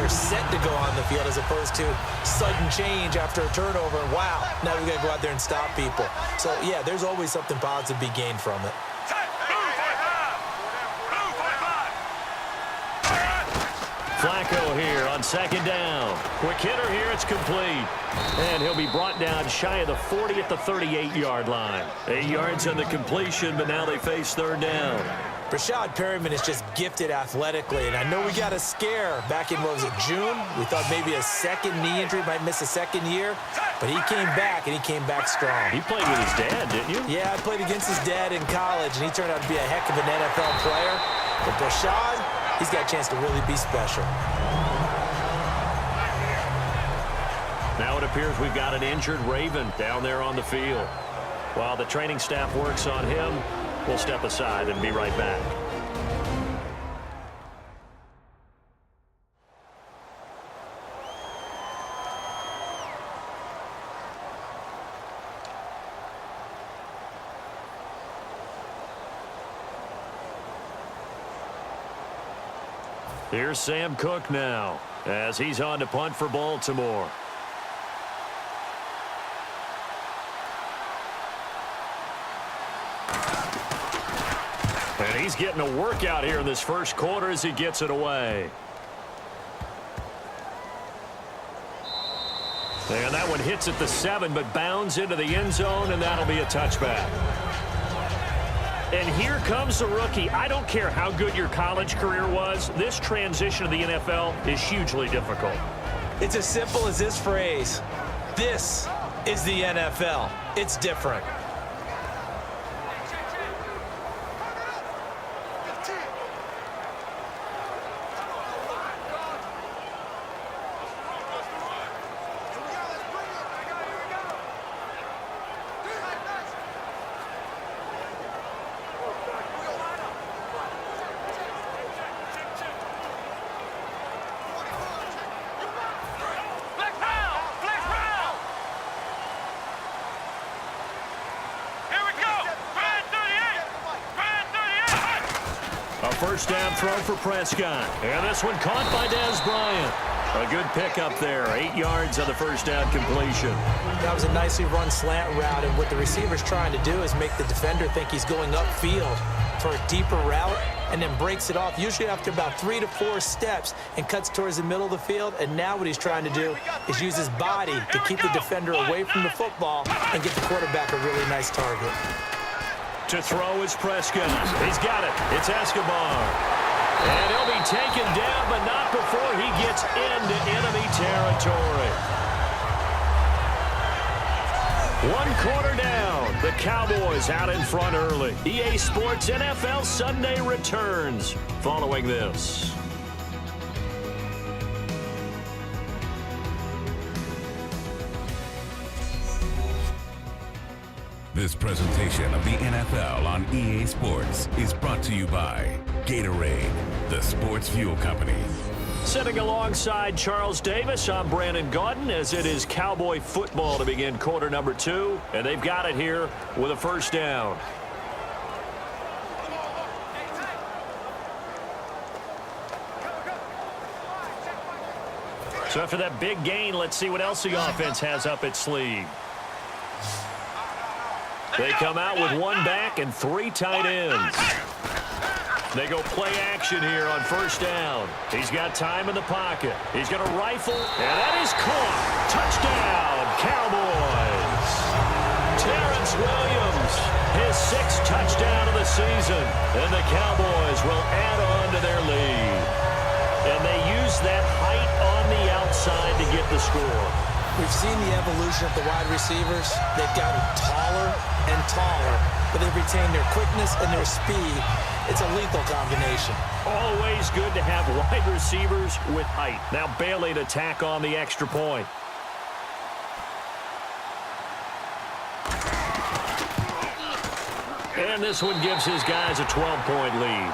they're set to go on the field as opposed to sudden change after a turnover. And wow, now we got to go out there and stop people. So, yeah, there's always something positive to be gained from it. Flacco here on second down. Quick hitter here, it's complete. And he'll be brought down shy of the 40 at the 38-yard line. 8 yards on the completion, but now they face third down. Rashad Perryman is just gifted athletically, and I know we got a scare back in, what was it, June? We thought maybe a second knee injury, might miss a second year, but he came back, and he came back strong. He played with his dad, didn't you? Yeah, I played against his dad in college, and he turned out to be a heck of an NFL player. But Rashad, he's got a chance to really be special. Now it appears we've got an injured Raven down there on the field. While the training staff works on him, we'll step aside and be right back. Here's Sam Cook now as he's on to punt for Baltimore. And he's getting a workout here in this first quarter as he gets it away. And that one hits at the 7, but bounds into the end zone, and that'll be a touchback. And here comes the rookie. I don't care how good your college career was. This transition to the NFL is hugely difficult. It's as simple as this phrase. This is the NFL. It's different. First down throw for Prescott. And this one caught by Dez Bryant. A good pickup there. 8 yards on the first down completion. That was a nicely run slant route, and what the receiver's trying to do is make the defender think he's going upfield for a deeper route and then breaks it off, usually after about 3 to 4 steps, and cuts towards the middle of the field. And now what he's trying to do is use his body to keep the defender away from the football and get the quarterback a really nice target. To throw is Prescott. He's got it. It's Escobar. And he'll be taken down, but not before he gets into enemy territory. 1 quarter down. The Cowboys out in front early. EA Sports NFL Sunday returns following this. This presentation of the NFL on EA Sports is brought to you by Gatorade, the sports fuel company. Sitting alongside Charles Davis, I'm Brandon Gaudin as it is Cowboy football to begin quarter number 2. And they've got it here with a first down. So after that big gain, let's see what else the offense has up its sleeve. They come out with 1 back and 3 tight ends. They go play action here on first down. He's got time in the pocket. He's going to rifle, and that is caught. Touchdown, Cowboys. Terrence Williams, his 6th touchdown of the season. And the Cowboys will add on to their lead. And they use that height on the outside to get the score. We've seen the evolution of the wide receivers. They've gotten taller and taller, but they've retained their quickness and their speed. It's a lethal combination. Always good to have wide receivers with height. Now Bailey to tack on the extra point. And this one gives his guys a 12-point lead.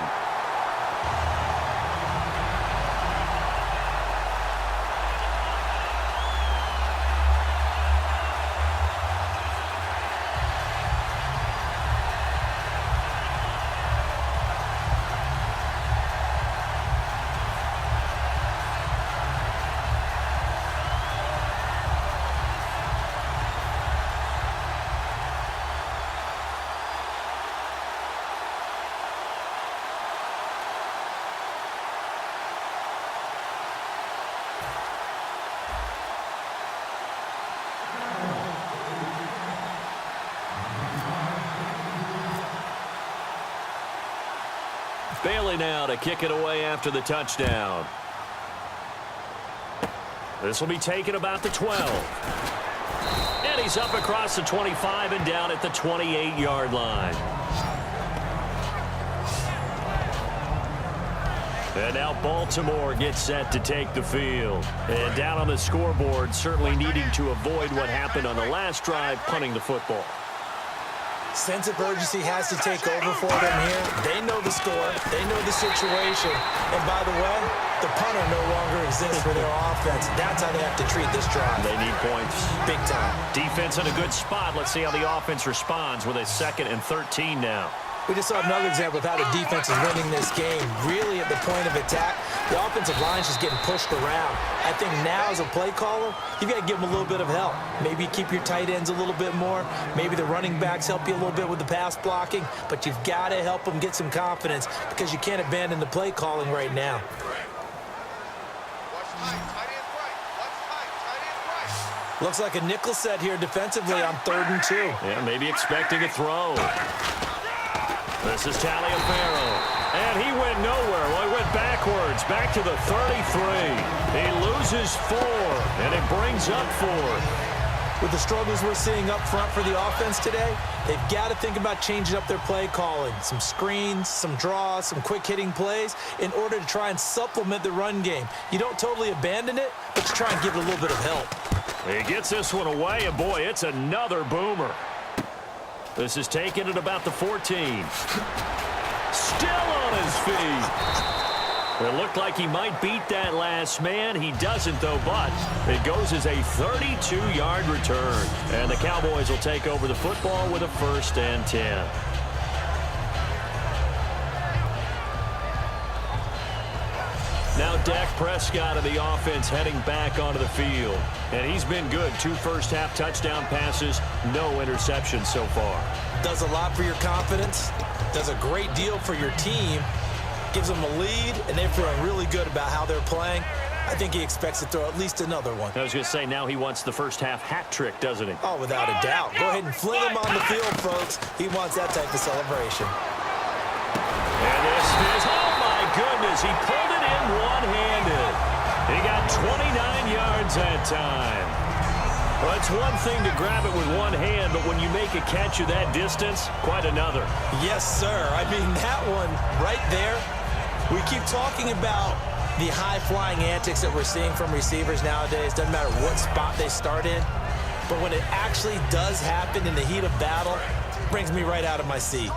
Bailey now to kick it away after the touchdown. This will be taken about the 12. And he's up across the 25 and down at the 28-yard line. And now Baltimore gets set to take the field. And down on the scoreboard, certainly needing to avoid what happened on the last drive, punting the football. Sense of urgency has to take over for them here. They know the score. They know the situation. And by the way, the punter no longer exists for their offense. That's how they have to treat this drive. They need points. Big time. Defense in a good spot. Let's see how the offense responds with a 2nd and 13 now. We just saw another example of how the defense is winning this game. Really at the point of attack, the offensive line is just getting pushed around. I think now as a play caller, you've got to give them a little bit of help. Maybe keep your tight ends a little bit more. Maybe the running backs help you a little bit with the pass blocking. But you've got to help them get some confidence because you can't abandon the play calling right now. Looks like a nickel set here defensively on 3rd and 2. Yeah, maybe expecting a throw. This is Taliaferro, and he went nowhere. Well, he went backwards, back to the 33. He loses 4, and it brings up 4. With the struggles we're seeing up front for the offense today, they've got to think about changing up their play calling. Some screens, some draws, some quick-hitting plays in order to try and supplement the run game. You don't totally abandon it, but you try and give it a little bit of help. He gets this one away, and boy, it's another boomer. This is taken at about the 14. Still on his feet. It looked like he might beat that last man. He doesn't, though, but it goes as a 32-yard return. And the Cowboys will take over the football with a 1st and 10. Now Dak Prescott of the offense heading back onto the field. And he's been good. 2 first-half touchdown passes, no interceptions so far. Does a lot for your confidence. Does a great deal for your team. Gives them a lead, and they're feeling really good about how they're playing. I think he expects to throw at least another one. I was going to say, now he wants the first-half hat trick, doesn't he? Oh, without a doubt. Go ahead and fling him on the field, folks. He wants that type of celebration. And this is, oh my goodness, he pulled it in one-handed. He got 29 yards that time. Well, it's one thing to grab it with one hand, but when you make a catch of that distance, quite another. Yes, sir. I mean, that one right there, we keep talking about the high-flying antics that we're seeing from receivers nowadays. Doesn't matter what spot they start in. But when it actually does happen in the heat of battle, it brings me right out of my seat.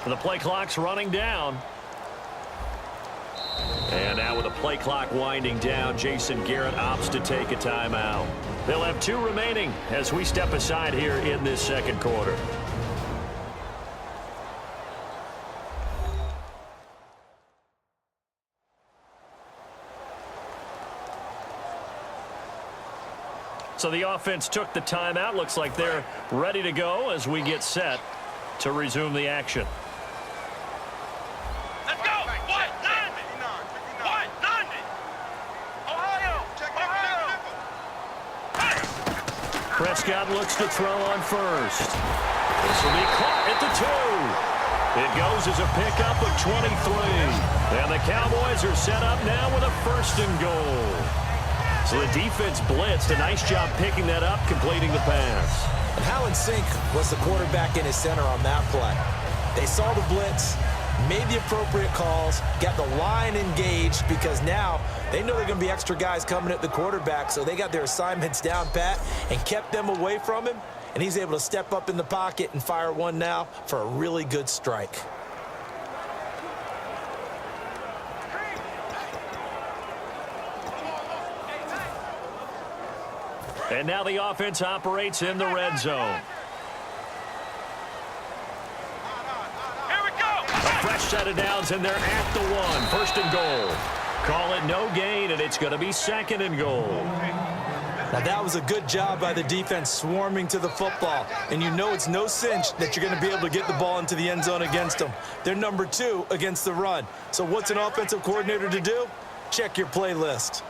The play clock's running down. And now with the play clock winding down, Jason Garrett opts to take a timeout. They'll have 2 remaining as we step aside here in this 2nd quarter. So the offense took the timeout. Looks like they're ready to go as we get set to resume the action. Prescott looks to throw on first. This will be caught at the 2. It goes as a pickup of 23. And the Cowboys are set up now with a 1st and goal. So the defense blitzed. A nice job picking that up, completing the pass. And how in sync was the quarterback in his center on that play? They saw the blitz, made the appropriate calls, got the line engaged because now they know they're going to be extra guys coming at the quarterback, so they got their assignments down pat and kept them away from him, and he's able to step up in the pocket and fire one now for a really good strike. And now the offense operates in the red zone. Fresh set of downs, and they're at the 1. 1st and goal. Call it no gain, and it's going to be 2nd and goal. Now, that was a good job by the defense swarming to the football. And you know it's no cinch that you're going to be able to get the ball into the end zone against them. They're number 2 against the run. So what's an offensive coordinator to do? Check your playlist.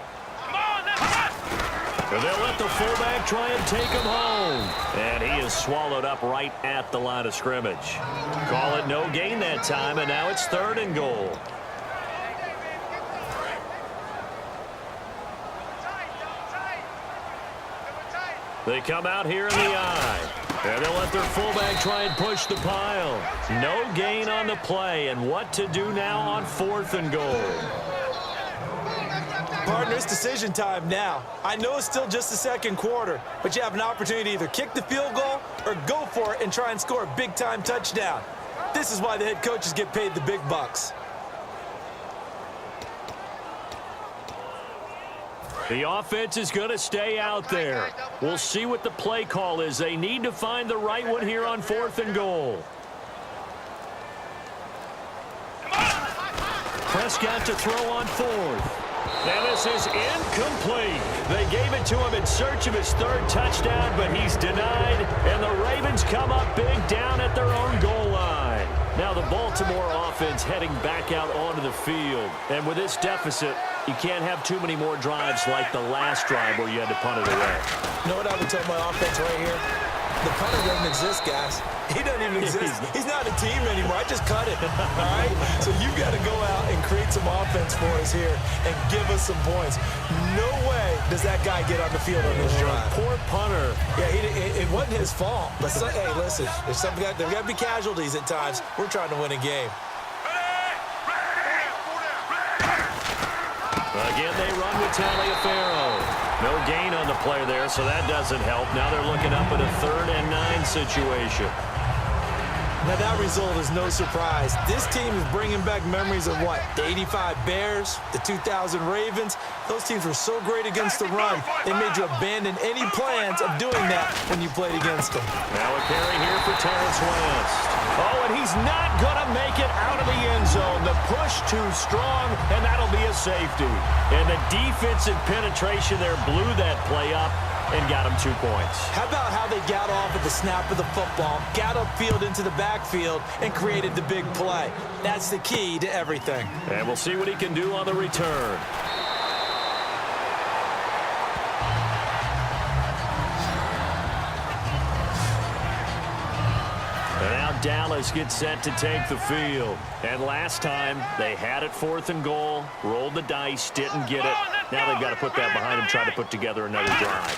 And they'll let the fullback try and take him home. And he is swallowed up right at the line of scrimmage. Call it no gain that time, and now it's 3rd and goal. They come out here in the eye. And they'll let their fullback try and push the pile. No gain on the play. And what to do now on 4th and goal? Partner, it's decision time now. I know it's still just the 2nd quarter, but you have an opportunity to either kick the field goal or go for it and try and score a big-time touchdown. This is why the head coaches get paid the big bucks. The offense is going to stay out there. We'll see what the play call is. They need to find the right one here on 4th and goal. Prescott to throw on 4th. And this is incomplete. They gave it to him in search of his 3rd touchdown, but he's denied. And the Ravens come up big down at their own goal line. Now the Baltimore offense heading back out onto the field. And with this deficit, you can't have too many more drives like the last drive where you had to punt it away. You know what I would tell my offense right here? The punter doesn't exist, guys. He doesn't even exist. He's not a team anymore. I just cut it, all right? So you've got to go out and create some offense for us here and give us some points. No way does that guy get on the field on this drive. Poor punter. Yeah, it wasn't his fault. But, hey, listen, there's got to be casualties at times. We're trying to win a game. Again, they run with Taliaferro. No gain on the play there, so that doesn't help. Now they're looking up at a 3rd and 9 situation. Now, that result is no surprise. This team is bringing back memories of what? The 85 Bears, the 2000 Ravens. Those teams were so great against the run, they made you abandon any plans of doing that when you played against them. Now a carry here for Terrence West. Oh, and he's not going to make it out of the end zone. The push too strong, and that'll be a safety. And the defensive penetration there blew that play up and got him 2 points. How about how they got off at the snap of the football, got upfield into the backfield, and created the big play? That's the key to everything. And we'll see what he can do on the return. And now Dallas gets set to take the field. And last time, they had it 4th and goal, rolled the dice, didn't get it. Now they've got to put that behind them, try to put together another drive.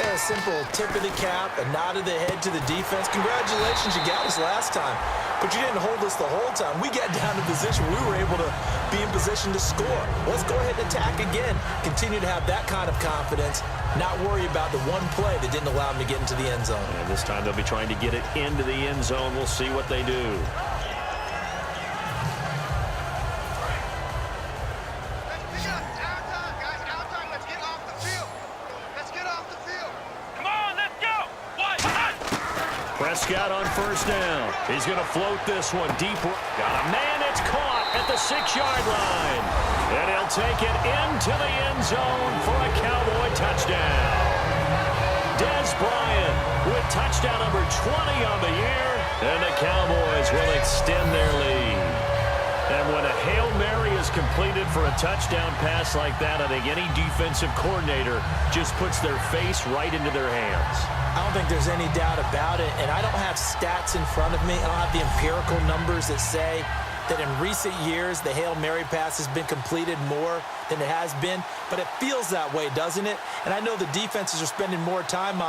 A simple tip of the cap, a nod of the head to the defense. Congratulations, you got us last time. But you didn't hold us the whole time. We got down to position. We were able to be in position to score. Let's go ahead and attack again. Continue to have that kind of confidence. Not worry about the one play that didn't allow them to get into the end zone. And this time they'll be trying to get it into the end zone. We'll see what they do. Prescott on 1st down. He's going to float this one deep. Got a man that's caught at the 6-yard line. And he'll take it into the end zone for a Cowboy touchdown. Dez Bryant with touchdown number 20 on the year. And the Cowboys will extend their lead. And when a Hail Mary is completed for a touchdown pass like that, I think any defensive coordinator just puts their face right into their hands. I don't think there's any doubt about it, and I don't have stats in front of me. I don't have the empirical numbers that say that in recent years the Hail Mary pass has been completed more than it has been, but it feels that way, doesn't it? And I know the defenses are spending more time on